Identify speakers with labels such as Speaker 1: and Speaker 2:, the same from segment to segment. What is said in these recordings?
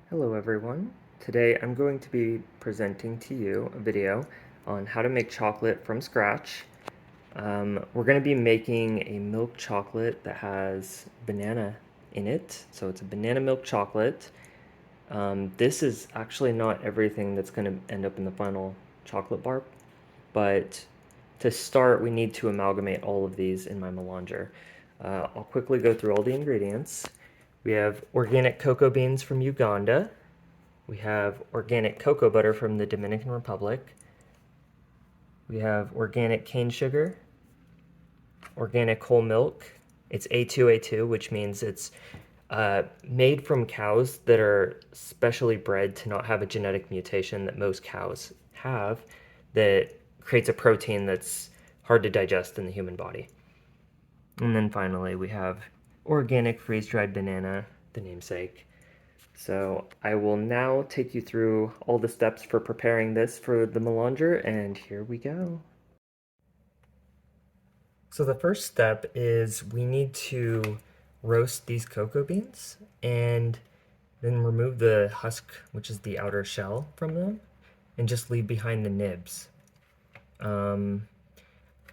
Speaker 1: Hello everyone. Today I'm going to be presenting to you a video on how to make chocolate from scratch. We're going to be making a milk chocolate that has banana in it, so it's a banana milk chocolate. This is actually not everything that's going to end up in the final chocolate bar, but to start we need to amalgamate all of these in my melanger. I'll quickly go through all the ingredients. We have organic cocoa beans from Uganda. We have organic cocoa butter from the Dominican Republic. We have organic cane sugar, organic whole milk. It's A2A2, which means it's made from cows that are specially bred to not have a genetic mutation that most cows have that creates a protein that's hard to digest in the human body. And then finally, we have organic freeze-dried banana, the namesake. So I will now take you through all the steps for preparing this for the melanger, and here we go. So the first step is we need to roast these cocoa beans and then remove the husk, which is the outer shell, from them, and just leave behind the nibs. I've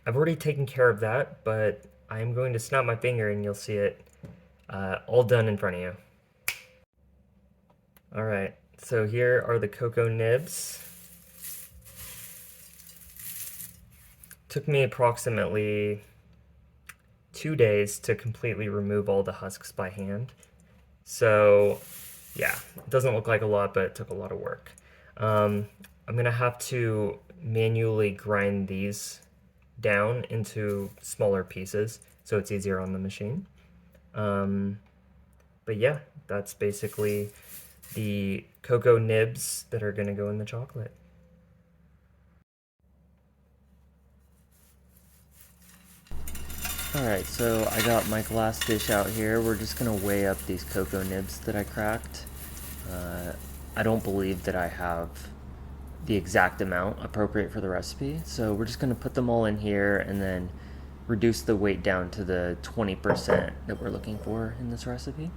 Speaker 1: already taken care of that, but I'm going to snap my finger and you'll see it all done in front of you. All right, so here are the cocoa nibs. Took me approximately 2 days to completely remove all the husks by hand. So yeah, it doesn't look like a lot, but it took a lot of work. I'm gonna have to manually grind these down into smaller pieces so it's easier on the machine. But yeah, that's basically the cocoa nibs that are gonna go in the chocolate. Alright, so I got my glass dish out here. We're just gonna weigh up these cocoa nibs that I cracked. I don't believe that I have the exact amount appropriate for the recipe, so we're just gonna put them all in here and then reduce the weight down to the 20% that we're looking for in this recipe.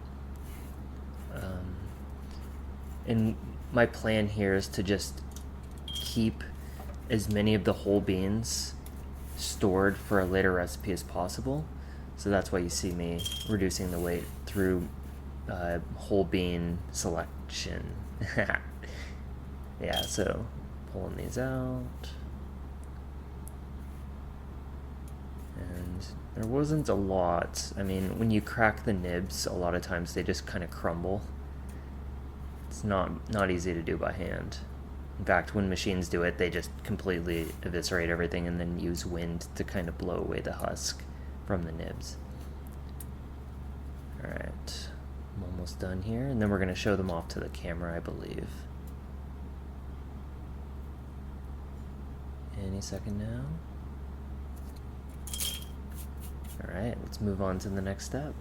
Speaker 1: And my plan here is to just keep as many of the whole beans stored for a later recipe as possible. So that's why you see me reducing the weight through whole bean selection. Yeah, so pulling these out. And there wasn't a lot. I mean, when you crack the nibs, a lot of times they just kind of crumble. It's not easy to do by hand. In fact, when machines do it, they just completely eviscerate everything and then use wind to kind of blow away the husk from the nibs. Alright, I'm almost done here, and then we're going to show them off to the camera, I believe. Any second now. Alright, let's move on to the next step.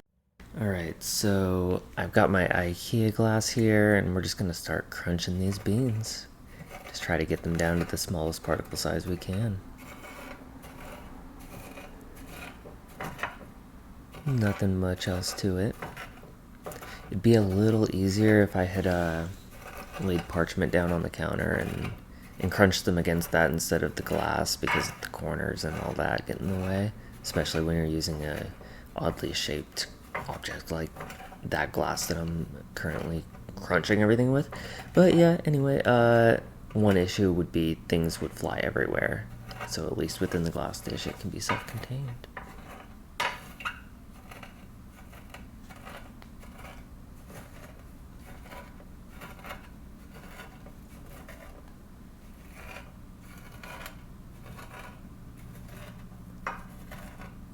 Speaker 1: Alright, so I've got my IKEA glass here, and we're just going to start crunching these beans. Just try to get them down to the smallest particle size we can. Nothing much else to it. It'd be a little easier if I had laid parchment down on the counter and crunched them against that instead of the glass, because the corners and all that get in the way, especially when you're using a oddly shaped object like that glass that I'm currently crunching everything with. But yeah, anyway, one issue would be things would fly everywhere, so at least within the glass dish it can be self-contained.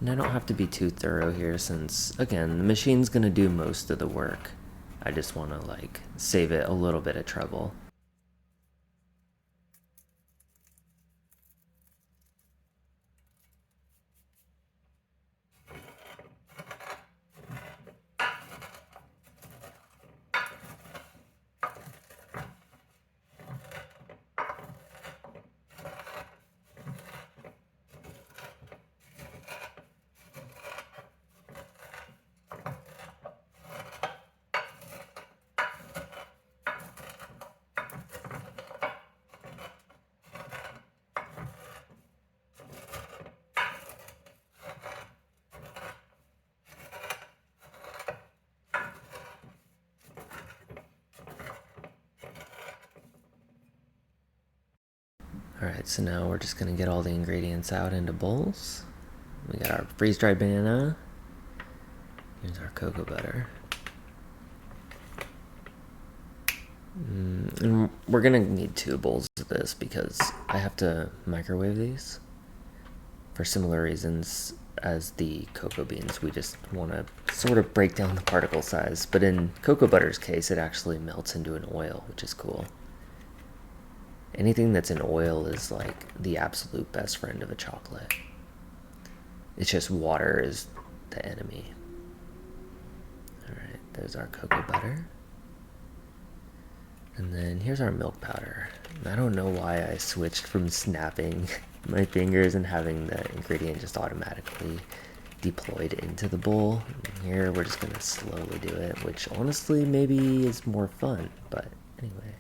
Speaker 1: And I don't have to be too thorough here since, again, the machine's gonna do most of the work. I just want to, save it a little bit of trouble. Alright, so now we're just gonna get all the ingredients out into bowls. We got our freeze-dried banana. Here's our cocoa butter. And we're gonna need 2 bowls of this because I have to microwave these for similar reasons as the cocoa beans. We just want to sort of break down the particle size, but in cocoa butter's case it actually melts into an oil, which is cool. Anything that's in oil is like the absolute best friend of a chocolate. It's just water is the enemy. Alright, there's our cocoa butter. And then here's our milk powder. I don't know why I switched from snapping my fingers and having the ingredient just automatically deployed into the bowl. Here we're just gonna slowly do it, which honestly maybe is more fun, but anyway.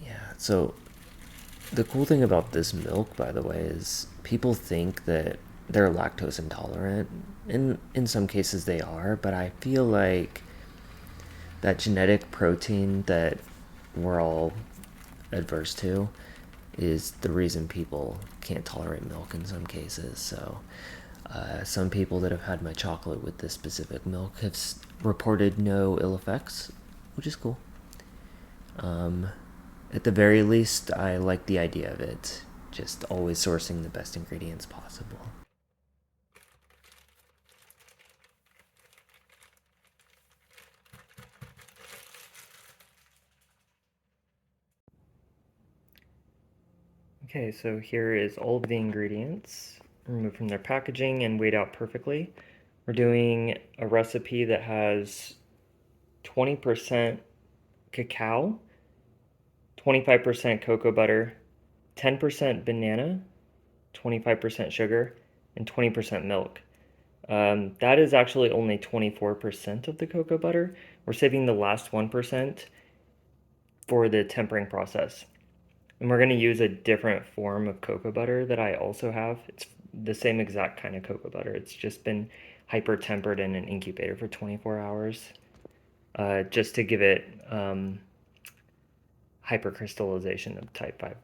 Speaker 1: Yeah, so the cool thing about this milk, by the way, is people think that they're lactose intolerant. In some cases they are, but I feel like that genetic protein that we're all adverse to is the reason people can't tolerate milk in some cases. So some people that have had my chocolate with this specific milk have reported no ill effects, which is cool. At the very least, I like the idea of it, just always sourcing the best ingredients possible. Okay, so here is all of the ingredients removed from their packaging and weighed out perfectly. We're doing a recipe that has 20% cacao, 25% cocoa butter, 10% banana, 25% sugar, and 20% milk. That is actually only 24% of the cocoa butter. We're saving the last 1% for the tempering process. And we're going to use a different form of cocoa butter that I also have. It's the same exact kind of cocoa butter. It's just been hyper tempered in an incubator for 24 hours just to give it hypercrystallization of type 5.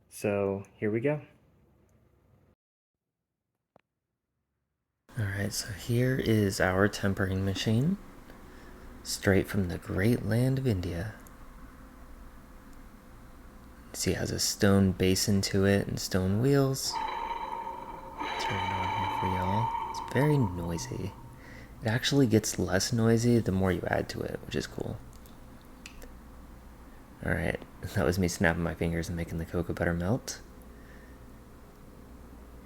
Speaker 1: So here we go. Alright, so here is our tempering machine, straight from the great land of India. See, it has a stone basin to it and stone wheels. Turn it on here for y'all. It's very noisy. It actually gets less noisy the more you add to it, which is cool. Alright, that was me snapping my fingers and making the cocoa butter melt.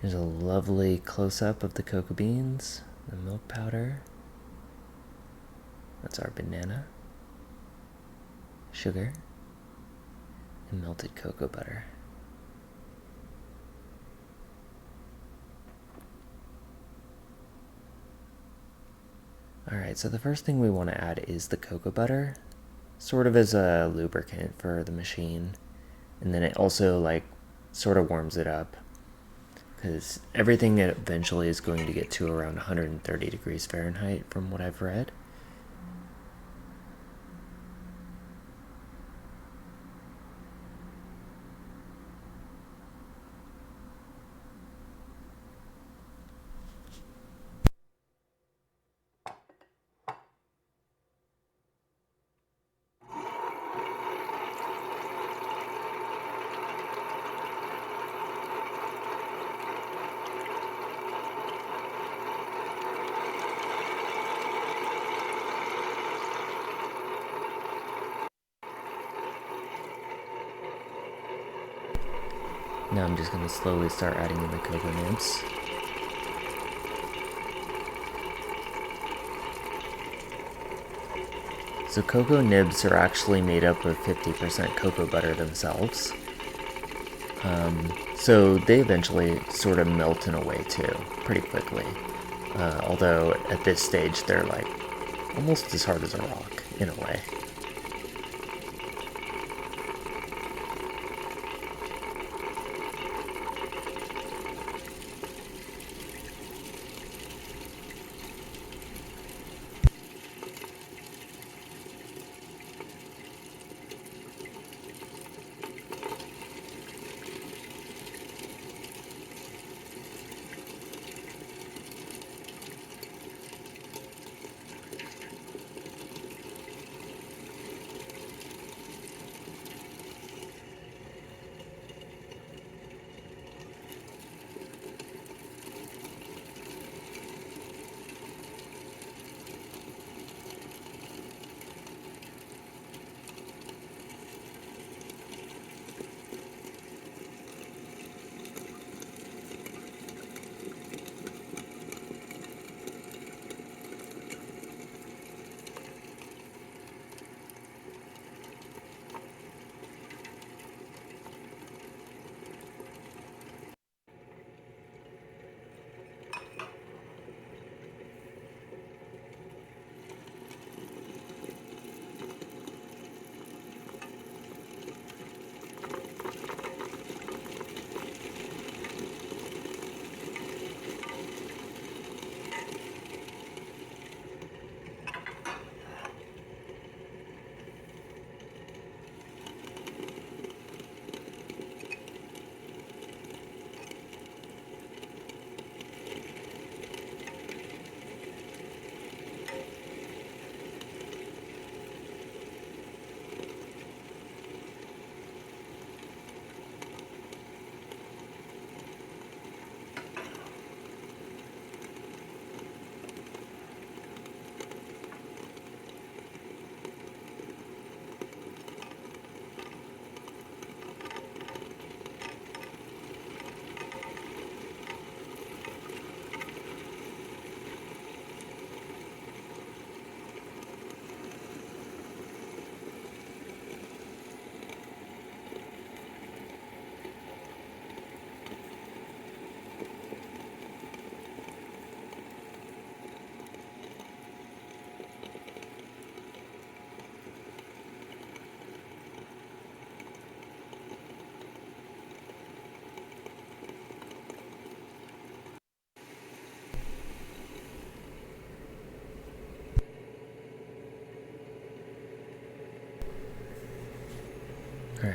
Speaker 1: Here's a lovely close-up of the cocoa beans, the milk powder. That's our banana, sugar, and melted cocoa butter. Alright, so the first thing we want to add is the cocoa butter, sort of as a lubricant for the machine. And then it also sort of warms it up, because everything eventually is going to get to around 130 degrees Fahrenheit from what I've read. Now I'm just going to slowly start adding in the cocoa nibs. So cocoa nibs are actually made up of 50% cocoa butter themselves. So they eventually sort of melt in a way too, pretty quickly. Although at this stage they're almost as hard as a rock, in a way.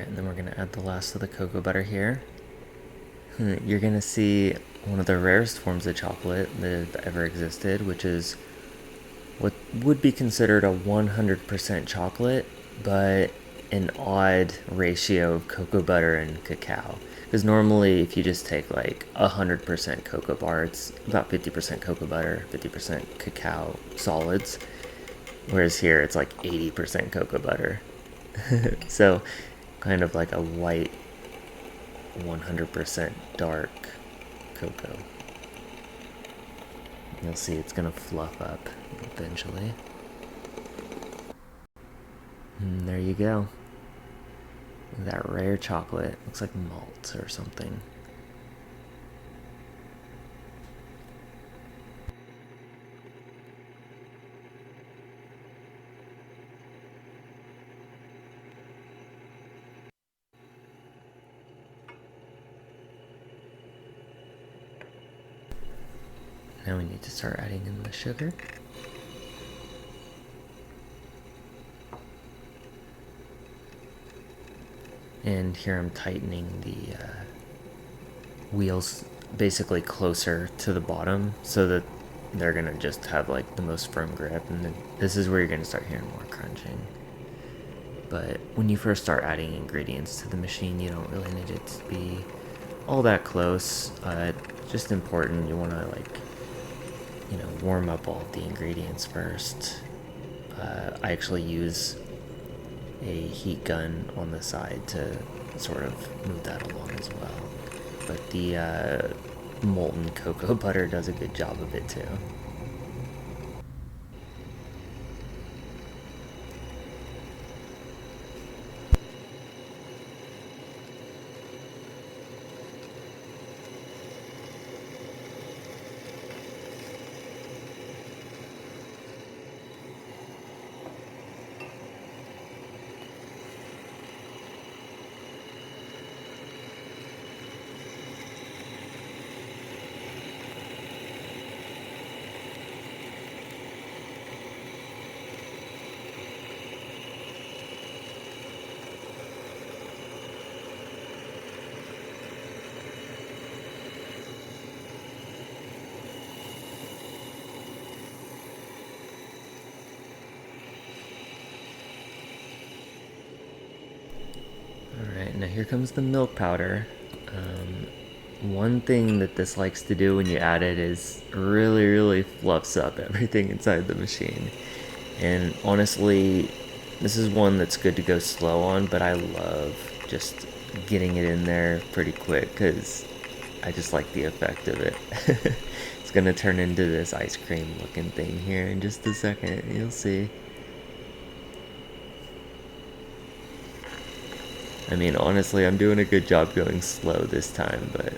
Speaker 1: Alright, and then we're gonna add the last of the cocoa butter here. You're gonna see one of the rarest forms of chocolate that have ever existed, which is what would be considered a 100% chocolate, but an odd ratio of cocoa butter and cacao. Because normally, if you just take like 100% cocoa bar, it's about 50% cocoa butter, 50% cacao solids. Whereas here, it's like 80% cocoa butter. So, kind of like a light 100% dark cocoa. You'll see it's gonna fluff up eventually. And there you go. That rare chocolate. Looks like malt or something. Now we need to start adding in the sugar. And here I'm tightening the wheels basically closer to the bottom so that they're gonna just have like the most firm grip, and then this is where you're gonna start hearing more crunching. But when you first start adding ingredients to the machine, you don't really need it to be all that close. Just important, you want to warm up all of the ingredients first. I actually use a heat gun on the side to sort of move that along as well. But the molten cocoa butter does a good job of it too. Alright, now here comes the milk powder. One thing that this likes to do when you add it is really fluffs up everything inside the machine. And honestly, this is one that's good to go slow on, but I love just getting it in there pretty quick because I just like the effect of it. It's gonna turn into this ice cream looking thing here in just a second, you'll see. I mean, honestly, I'm doing a good job going slow this time, but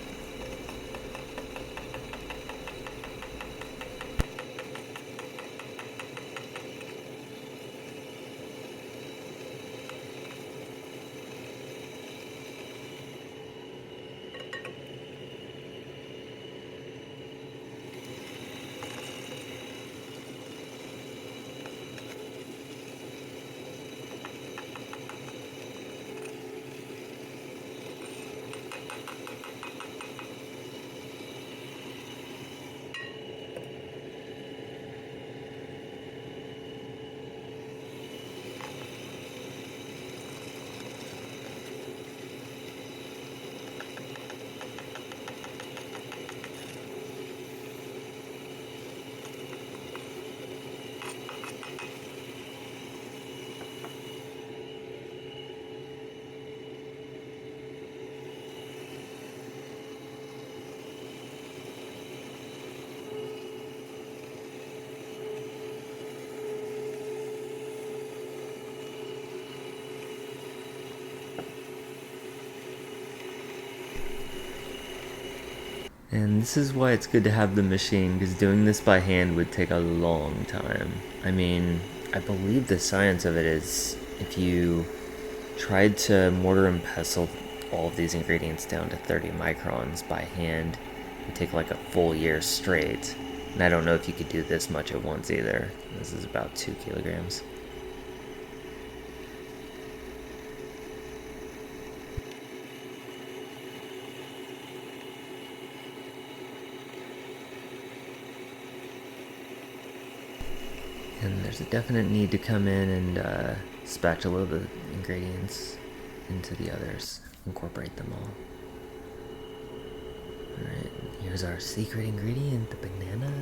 Speaker 1: and this is why it's good to have the machine, because doing this by hand would take a long time. I mean, I believe the science of it is if you tried to mortar and pestle all of these ingredients down to 30 microns by hand, it would take like a full year straight. And I don't know if you could do this much at once either. This is about 2 kilograms. there's a definite need to come in and spatula the ingredients into the others, incorporate them all. Alright, here's our secret ingredient, the banana.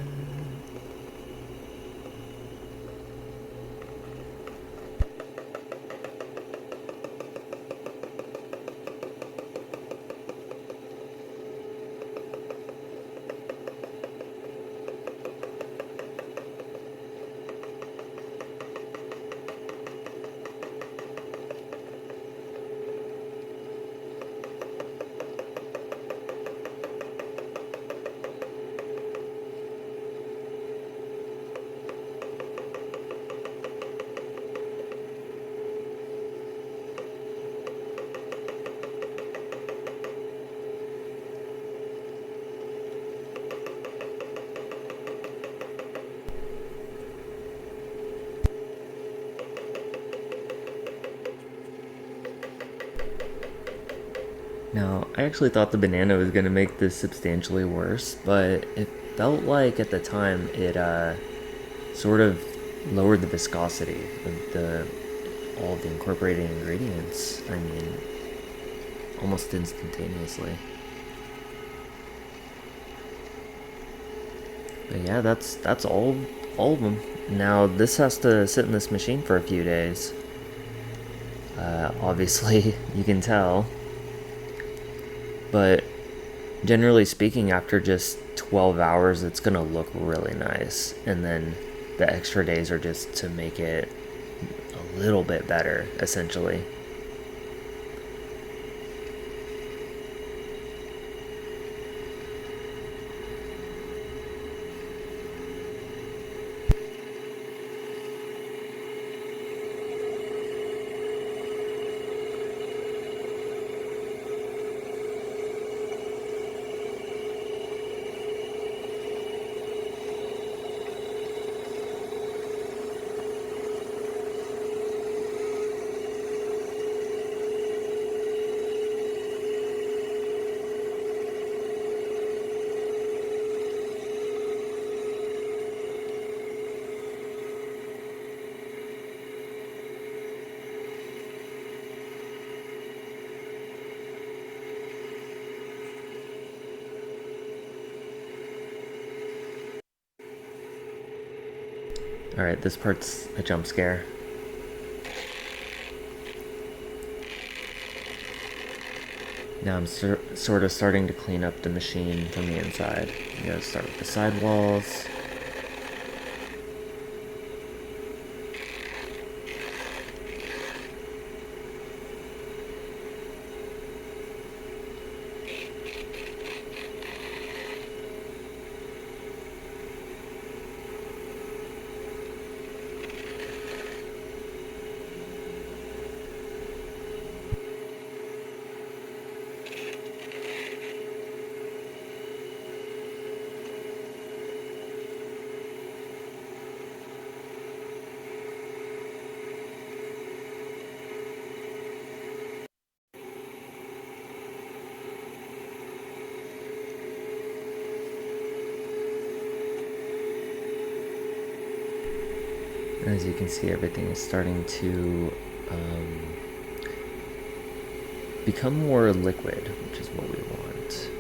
Speaker 1: Now, I actually thought the banana was going to make this substantially worse, but it felt like at the time it sort of lowered the viscosity of all of the incorporated ingredients. I mean, almost instantaneously. But yeah, that's all of them. Now this has to sit in this machine for a few days. Obviously, you can tell. But generally speaking, after just 12 hours, it's gonna look really nice. And then the extra days are just to make it a little bit better, essentially. Alright, this part's a jump scare. Now I'm sort of starting to clean up the machine from the inside. You gotta start with the sidewalls. As you can see, everything is starting to become more liquid, which is what we want.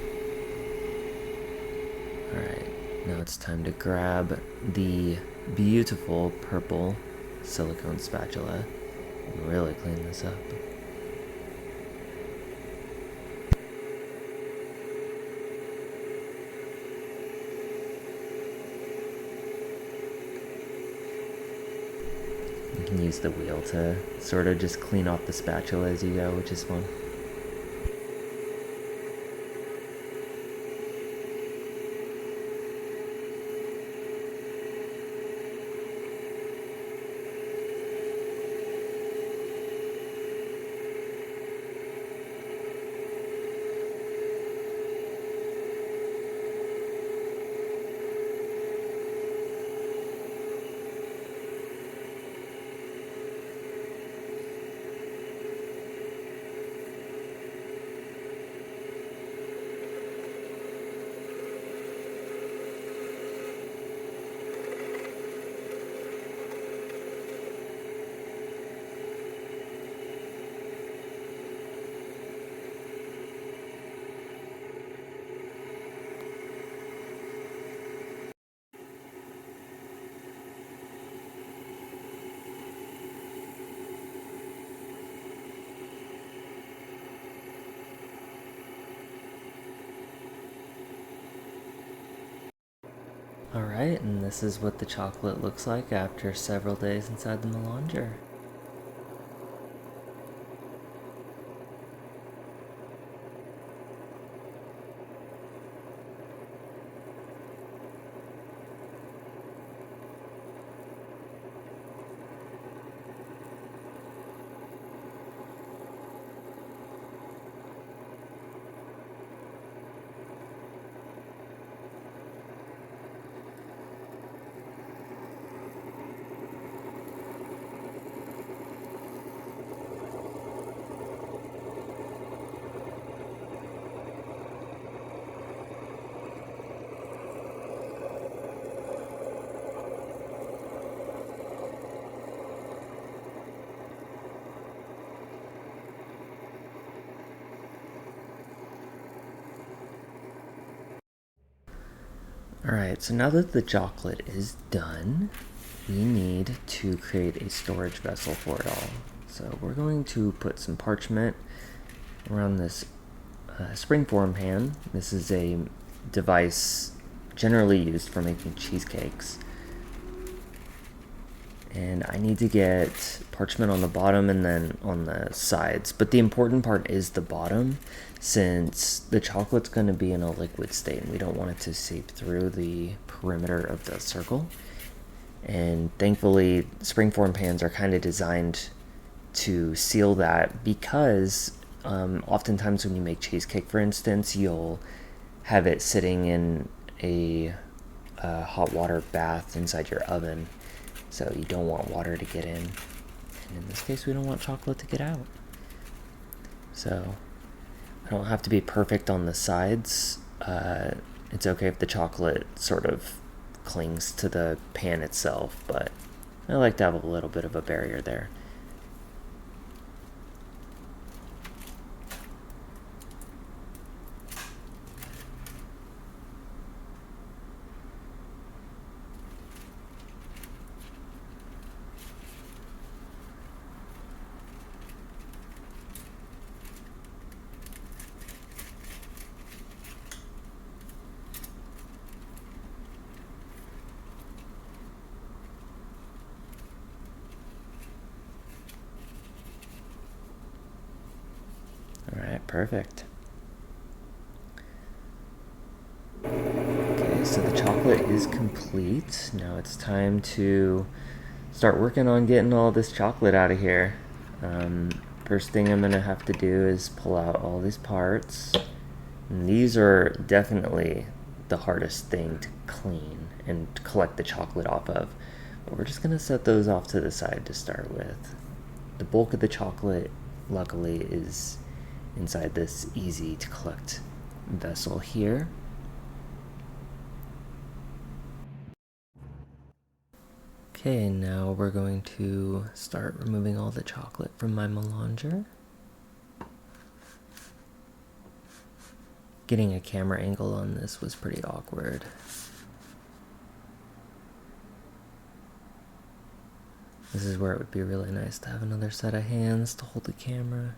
Speaker 1: Alright, now it's time to grab the beautiful purple silicone spatula and really clean this up. You can use the wheel to sort of just clean off the spatula as you go, which is fun. Alright, and this is what the chocolate looks like after several days inside the melanger. Alright, so now that the chocolate is done, we need to create a storage vessel for it all. So we're going to put some parchment around this springform pan. This is a device generally used for making cheesecakes. And I need to get parchment on the bottom and then on the sides. But the important part is the bottom, since the chocolate's going to be in a liquid state and we don't want it to seep through the perimeter of the circle. And thankfully, springform pans are kind of designed to seal that, because oftentimes when you make cheesecake, for instance, you'll have it sitting in a hot water bath inside your oven. So you don't want water to get in. And in this case, we don't want chocolate to get out. So I don't have to be perfect on the sides. It's okay if the chocolate sort of clings to the pan itself, but I like to have a little bit of a barrier there. Alright, perfect. Okay, so the chocolate is complete. Now it's time to start working on getting all this chocolate out of here. First thing I'm going to have to do is pull out all these parts. And these are definitely the hardest thing to clean and collect the chocolate off of. But we're just going to set those off to the side to start with. The bulk of the chocolate, luckily, is inside this easy to collect vessel here. Okay, now we're going to start removing all the chocolate from my melanger. Getting a camera angle on this was pretty awkward. This is where it would be really nice to have another set of hands to hold the camera.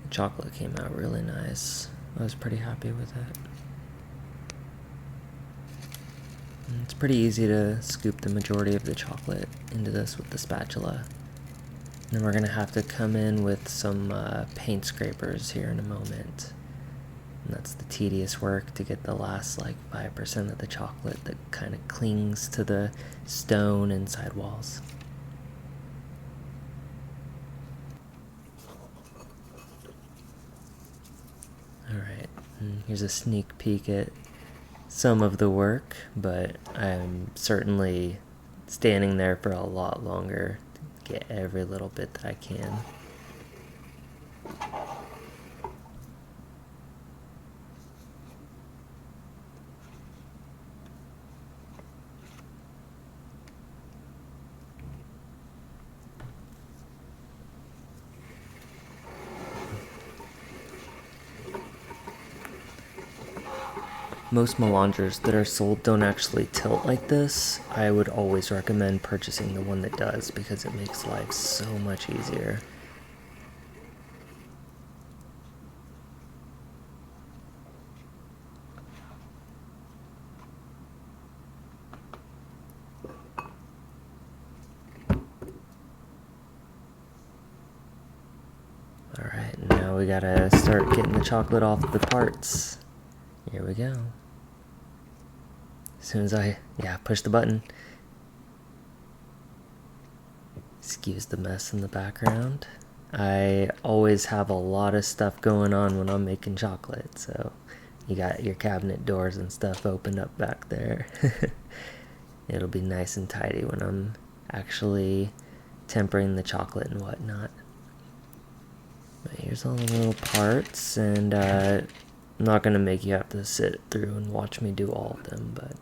Speaker 1: The chocolate came out really nice. I was pretty happy with it. And it's pretty easy to scoop the majority of the chocolate into this with the spatula. And then we're going to have to come in with some paint scrapers here in a moment. And that's the tedious work to get the last like 5% of the chocolate that kind of clings to the stone and side walls. Alright, here's a sneak peek at some of the work, but I'm certainly standing there for a lot longer to get every little bit that I can. most melangers that are sold don't actually tilt like this, I would always recommend purchasing the one that does because it makes life so much easier. Alright, now we gotta start getting the chocolate off the parts. Here we go. As soon as I, push the button. Excuse the mess in the background. I always have a lot of stuff going on when I'm making chocolate, so you got your cabinet doors and stuff opened up back there. It'll be nice and tidy when I'm actually tempering the chocolate and whatnot. But here's all the little parts, and I'm not going to make you have to sit through and watch me do all of them, but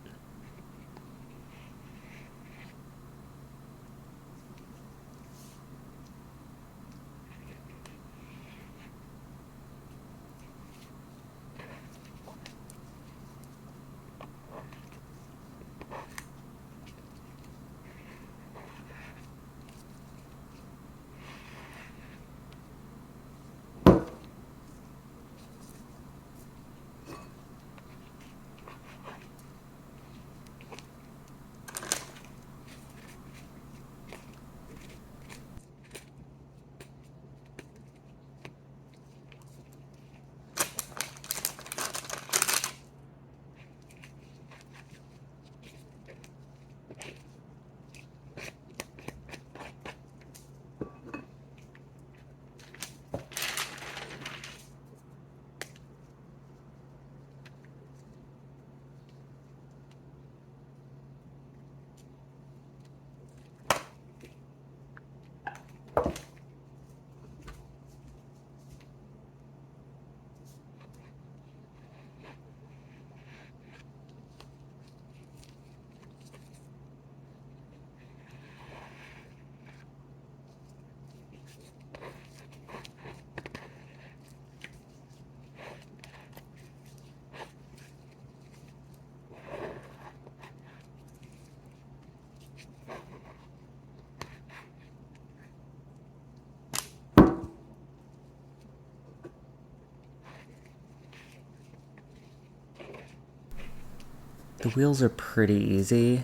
Speaker 1: the wheels are pretty easy.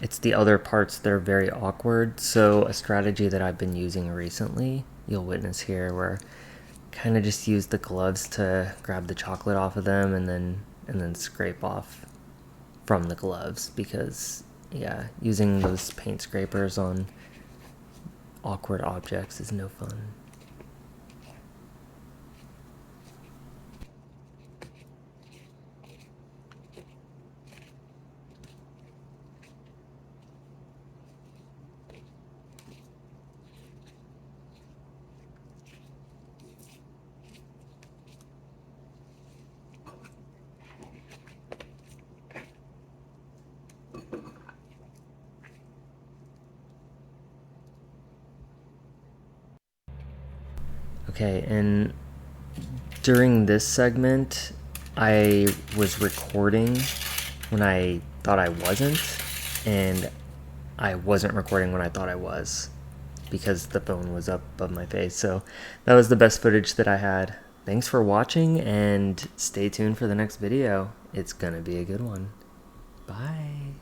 Speaker 1: It's the other parts that are very awkward. So a strategy that I've been using recently, you'll witness here, where kind of just use the gloves to grab the chocolate off of them and then scrape off from the gloves, because using those paint scrapers on awkward objects is no fun. Okay, and during this segment, I was recording when I thought I wasn't, and I wasn't recording when I thought I was, because the phone was up above my face. So that was the best footage that I had. Thanks for watching, and stay tuned for the next video. It's gonna be a good one. Bye.